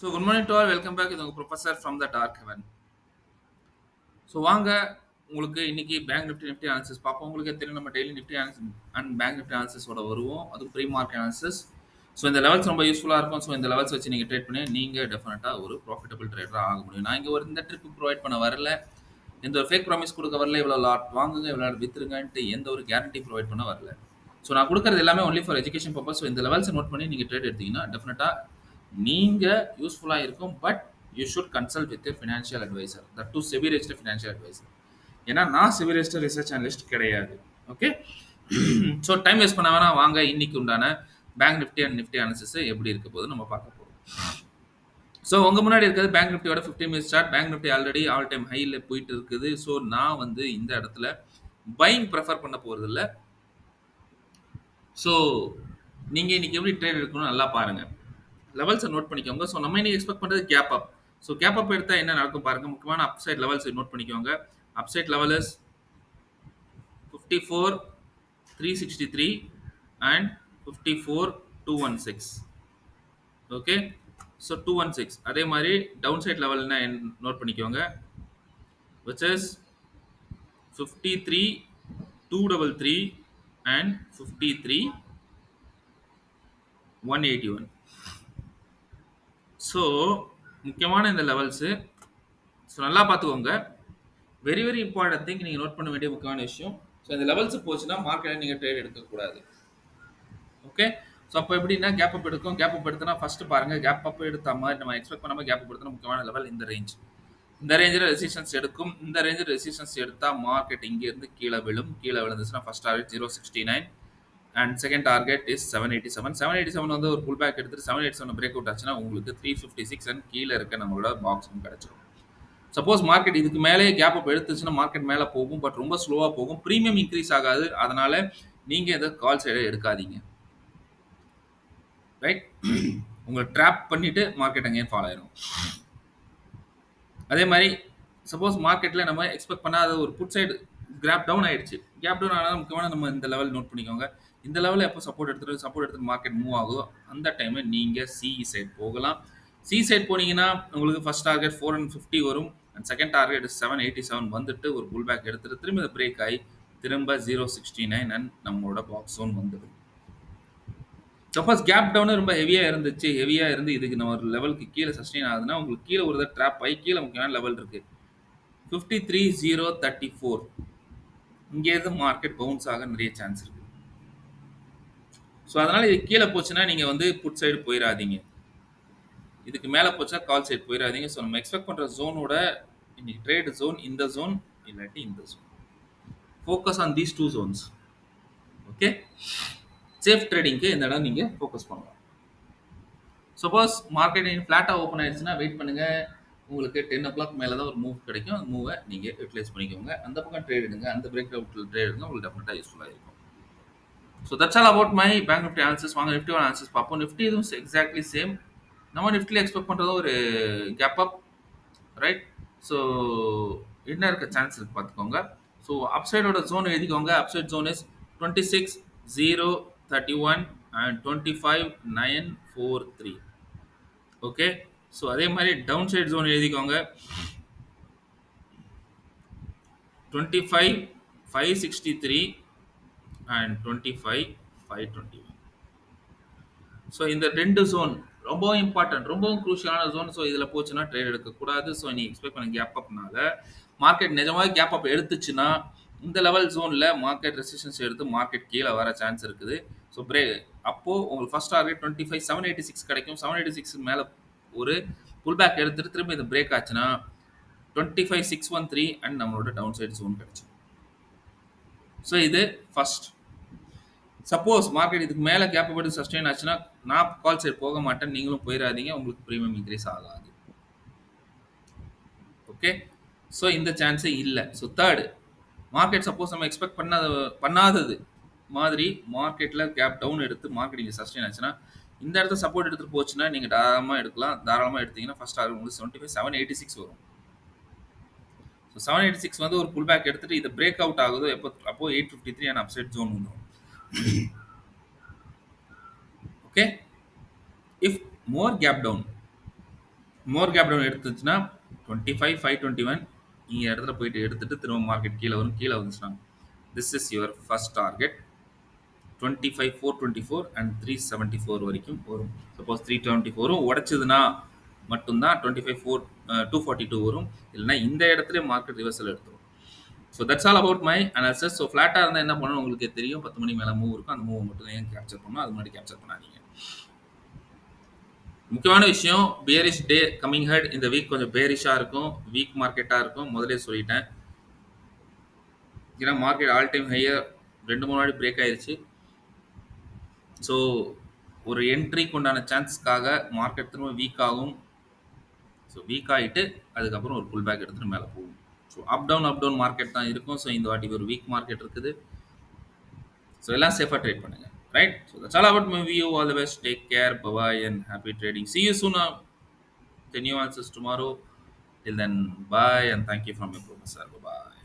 So good morning to all. Welcome back. இது உங்க professor from the dark heaven. So வாங்க உங்களுக்கு இன்னைக்கு பேங்க் நிஃப்டி நிஃப்டி அனாலிசிஸ் பார்ப்போம். உங்களுக்கு தெரியும் நம்ம daily Nifty and bank Nifty அனாலிசிஸோட வருவோம். அதுக்கு ப்ரீ மார்க் அனாலிசிஸ். ஸோ இந்த லெவல்ஸ் ரொம்ப யூஸ்ஃபுல்லாக இருக்கும். ஸோ இந்த லெவல்ஸ் வச்சு நீங்கள் ட்ரேட் பண்ணி நீங்கள் டெஃபினட்டாக ஒரு ப்ராஃபிட்டபிள் ட்ரேடராக ஆக முடியும். நான் இங்கே ஒரு இந்த ட்ரிப் ப்ரொவைட் பண்ண வரல. எந்த ஒரு ஃபேக் ப்ராமிஸ் கொடுக்க வரல. இவ்வளோ லாட் வாங்குங்க, இவ்வளோ வித்துருங்கன்ட்டு எந்த ஒரு கேரண்டி ப்ரொவைட் பண்ண வரல. ஸோ நான் கொடுக்குறது எல்லாமே only for education purpose. So இந்த லெவல்ஸை நோட் பண்ணி நீங்கள் ட்ரேட் எடுத்தீங்கன்னா டெஃபினட்டாக நீங்கள் யூஸ்ஃபுல்லாக இருக்கும். But you should consult with financial advisor, that too SEBI register financial advisor. ஏன்னா நான் செபி ரெஜிஸ்டர் ரிசர்ச் அனலிஸ்ட் கிடையாது. ஓகே, ஸோ டைம் வேஸ்ட் பண்ண வேணா, வாங்க இன்னைக்கு உண்டான bank Nifty and Nifty analysis எப்படி இருக்க போது நம்ம பார்க்க போகிறோம். ஸோ உங்கள் முன்னாடி இருக்கிறது பேங்க் நிஃப்டியோட 15 minutes chart. Bank Nifty already all time ஹையில் போயிட்டு இருக்குது. ஸோ நான் வந்து இந்த இடத்துல பையிங் ப்ரெஃபர் பண்ண போகிறது இல்லை. ஸோ நீங்கள் இன்னைக்கு எப்படி ட்ரேட் எடுக்கணும்னு நல்லா பாருங்கள். லெவல்ஸை நோட் பண்ணிக்கோங்க. ஸோ நம்ம இன்னைக்கு எக்ஸ்பெக்ட் பண்ணுறது gap up. So gap up எடுத்தால் என்ன நடக்கும் பாருங்கள். முக்கியமான அப்சைட் லெவல்ஸ் நோட் பண்ணிக்கோங்க. Upside level is 54,363 and 54,216. Okay, so 216. அதே மாதிரி டவுன் சைட் லெவல்னா நோட் பண்ணிக்கோங்க, which is 53,233 and 53,181. ஸோ முக்கியமான இந்த லெவல்ஸு ஸோ நல்லா பார்த்துக்கோங்க. வெரி வெரி இம்பார்ட்டன்ட் திங் நீங்கள் நோட் பண்ண வேண்டிய முக்கியமான விஷயம். ஸோ இந்த லெவல்ஸ் போச்சுன்னா மார்க்கெட்டில் நீங்கள் ட்ரேட் எடுக்கக்கூடாது. ஓகே, ஸோ அப்போ எப்படின்னா கேப் அப் எடுக்கும். கேப் அப் எடுத்தனா ஃபர்ஸ்ட் பாருங்கள், கேப் அப் எடுத்த மாதிரி நம்ம எக்ஸ்பெக்ட் பண்ணாமல் கேப் அப் எடுத்தனா முக்கியமான லெவல் இந்த ரேஞ்ச். இந்த ரேஞ்சில் ரெசிஸ்டன்ஸ் எடுக்கும். இந்த ரேஞ்சில் ரெசிஸ்டன்ஸ் எடுத்தால் மார்க்கெட் இங்கேருந்து கீழே விழும். கீழே விழுந்துச்சுன்னா first target 069 and second target is 787. 787 வந்து ஒரு புல் பேக் எடுத்துட்டு 787 பிரேக் அவுட் ஆச்சுன்னா உங்களுக்கு 356 அண்ட் கீழே இருக்க நம்மளோட பாக்ஸும் கிடைச்சிடும். சப்போஸ் மார்க்கெட் இதுக்கு மேலே கேப் அப் எடுத்துச்சுன்னா மார்க்கெட் மேலே போகும், பட் ரொம்ப ஸ்லோவாக போகும். ப்ரீமியம் இன்க்ரீஸ் ஆகாது. அதனால நீங்கள் இதை கால் சைடை எடுக்காதீங்க. ரைட், உங்களை ட்ராப் பண்ணிட்டு மார்க்கெட் அங்கேயும் ஃபாலோ ஆயிரும். அதே மாதிரி சப்போஸ் மார்க்கெட்டில் நம்ம எக்ஸ்பெக்ட் பண்ணாத ஒரு புட் சைடு கேப் டவுன் ஆயிடுச்சு. கேப் டவுன் ஆனால் முக்கியமான நம்ம இந்த லெவல் நோட் பண்ணிக்கோங்க. இந்த லெவலில் எப்போ சப்போர்ட் எடுத்துட்டு மார்க்கெட் மூவ் ஆகுதோ அந்த டைமில் நீங்கள் சி சைட் போகலாம். சி சைட் போனீங்கன்னா உங்களுக்கு ஃபர்ஸ்ட் டார்கெட் 450 வரும் அண்ட் செகண்ட் டார்கெட் 787 வந்துட்டு ஒரு புல் பேக் எடுத்துட்டு திரும்ப இந்த பிரேக் ஆகி திரும்ப 069 அண்ட் நம்மளோட பாக்ஸ் ஜோன் வந்துடும். சப்போஸ் கேப் டவுன் ரொம்ப ஹெவியாக இருந்து இதுக்கு நம்ம ஒரு லெவலுக்கு கீழே சஸ்டெயின் ஆகுதுன்னா உங்களுக்கு கீழே ஒரு ட்ராப் ஆகி கீழே முக்கியமான லெவல் இருக்குது 53,034. இங்கேருந்து மார்க்கெட் பவுன்ஸ் ஆக நிறைய சான்ஸ் இருக்கு. ஸோ அதனால இது கீழே போச்சுன்னா நீங்கள் வந்து புட் சைடு போயிடாதீங்க. இதுக்கு மேலே போச்சா கால் சைடு போயிடாதீங்க. ஸோ நம்ம எக்ஸ்பெக்ட் பண்ணுற ஜோனோட இன்னைக்கு ட்ரேட் ஜோன் இந்த ஜோன் இல்லாட்டி இந்த zone. Focus on these 2 zones. Okay, safe ட்ரேடிங்க்கு இந்த இடம் நீங்கள் ஃபோக்கஸ் பண்ணலாம். சப்போஸ் மார்க்கெட் ஃப்ளாட்டாக ஓப்பன் ஆயிடுச்சுன்னா வெயிட் பண்ணுங்கள். உங்களுக்கு 10 o'clock மேலே தான் ஒரு மூவ் கிடைக்கும். அந்த மூவை நீங்கள் யூட்டிலைஸ் பண்ணிக்கோங்க. அந்த பக்கம் ட்ரேட் எடுங்க, அந்த பிரேக் அவுட்டில் ட்ரேட் எடுங்க, உங்களுக்கு டெஃபினட்டாக யூஸ்ஃபுல்லாக இருக்கும். So that's all about my bank Nifty answers. வாங்க நிஃப்டியோட ஆன்சர்ஸ் பார்ப்போம். நிஃப்டி இதுவும் எக்ஸாக்ட்லி சேம். நம்ம நிஃப்டியில் எக்ஸ்பெக்ட் பண்ணுறது ஒரு கேப் அப், ரைட். ஸோ என்ன இருக்க சான்ஸ் இருக்கு பார்த்துக்கோங்க. ஸோ அப்சைடோட ஜோன் எழுதிக்கோங்க. Upside zone is 26,031 and 25,943. Okay, so அதே மாதிரி டவுன் சைட் ஜோன் எழுதிக்கோங்க 25,563 அண்ட் 25,521. ஸோ இந்த 2 ஜோன் ரொம்ப இம்பார்ட்டன்ட், ரொம்பவும் குரூஷியலான ஜோன். ஸோ இதில் போச்சுன்னா ட்ரேட் எடுக்கக்கூடாது. ஸோ நீ எக்ஸ்பெக்ட் பண்ண கேப் அப்னால மார்க்கெட் நிஜமாக கேப் அப் எடுத்துச்சுன்னா இந்த லெவல் ஜோனில் மார்க்கெட் ரெசிஸ்டன்ஸ் எடுத்து மார்க்கெட் கீழே வர சான்ஸ் இருக்குது. ஸோ அப்போது உங்களுக்கு ஃபர்ஸ்ட் டார்கெட் 25,786 கிடைக்கும். 786 மேலே ஒரு புல் பேக் எடுத்துட்டு திரும்ப இந்த பிரேக் ஆச்சுன்னா 25,613 அண்ட் நம்மளோட டவுன் சைட் ஜோன் கிடைச்சிடும். ஸோ இது ஃபர்ஸ்ட். சப்போஸ் மார்க்கெட் இதுக்கு மேலே கேப் எடுத்து சஸ்டெயின் ஆச்சுன்னா நான் கால் சைட் போக மாட்டேன், நீங்களும் போயிடாதீங்க, உங்களுக்கு ப்ரீமியம் இன்க்ரீஸ் ஆகாது. ஓகே, ஸோ இந்த சான்ஸே இல்லை. ஸோ தேர்டு, மார்க்கெட் சப்போஸ் நம்ம எக்ஸ்பெக்ட் பண்ணாதது மாதிரி மார்க்கெட்டில் கேப் டவுன் எடுத்து மார்க்கெட் இங்கே சஸ்டெயின் ஆச்சுன்னா இந்த இடத்த சப்போர்ட் எடுத்துகிட்டு போச்சுன்னா நீங்கள் தாராளமாக எடுக்கலாம். தாராளமாக எடுத்தீங்கன்னா ஃபர்ஸ்ட் டார்கெட் உங்களுக்கு 75,786 வரும். ஸோ 786 வந்து ஒரு புல் பேக் எடுத்துட்டு இதை பிரேக் அவுட் ஆகுதோ அப்போ 853 அண்ட் அப்சைட் ஜோன் வந்துடும். Okay, if more gap down more gap down எடுத்துச்சுன்னா 25 521 நீங்க இடத்துல போயிட்டு எடுத்துட்டு திரும்ப மார்க்கெட் கீழ வரும். கீழ வந்துச்சுன்னா this is your first target. 25 424 and 374 வரைக்கும் வரும். சப்போஸ் 374 உடைச்சதுன்னா மட்டும் தான் 25 4 242 வரும். இல்லைன்னா இந்த இடத்துல மார்க்கெட் ரிவர்சல் எடுத்துரும். So that's all about my analysis. So ஃப்ளாட்டாக இருந்தால் என்ன பண்ணணும் உங்களுக்கே தெரியும். 10 மணி மேலே மூவ் இருக்கும். அந்த மூவ் மட்டும் ஏன் கேப்சர் பண்ணணும், அது முன்னாடி கேப்சர் பண்ணாதீங்க. முக்கியமான விஷயம் பியரிஷ் டே கமிங் ஹெட். இந்த வீக் கொஞ்சம் பேரிஷாக இருக்கும், வீக் மார்க்கெட்டாக இருக்கும். முதலே சொல்லிட்டேன். ஏன்னா மார்க்கெட் ஆல் டைம் ஹையர் 2 3 வாட்டி பிரேக் ஆயிருச்சு. ஸோ ஒரு என்ட்ரிக்கு உண்டான சான்ஸ்க்காக மார்க்கெட் திரும்ப வீக் ஆகும். ஸோ வீக் ஆகிட்டு அதுக்கப்புறம் ஒரு புல் பேக் எடுத்துகிட்டு மேலே போகும். ஸோ அப் டவுன் மார்க்கெட் தான் இருக்கும். ஸோ இந்த வாட்டி ஒரு வீக் மார்க்கெட் இருக்குது. ஸோ எல்லாம் சேஃபாக ட்ரேட் பண்ணுங்க. Right? So that's all about my view. All the best. Take care. Bye bye and happy trading. See you soon. The new answers tomorrow. Till then, bye and thank you from your professor. Bye bye.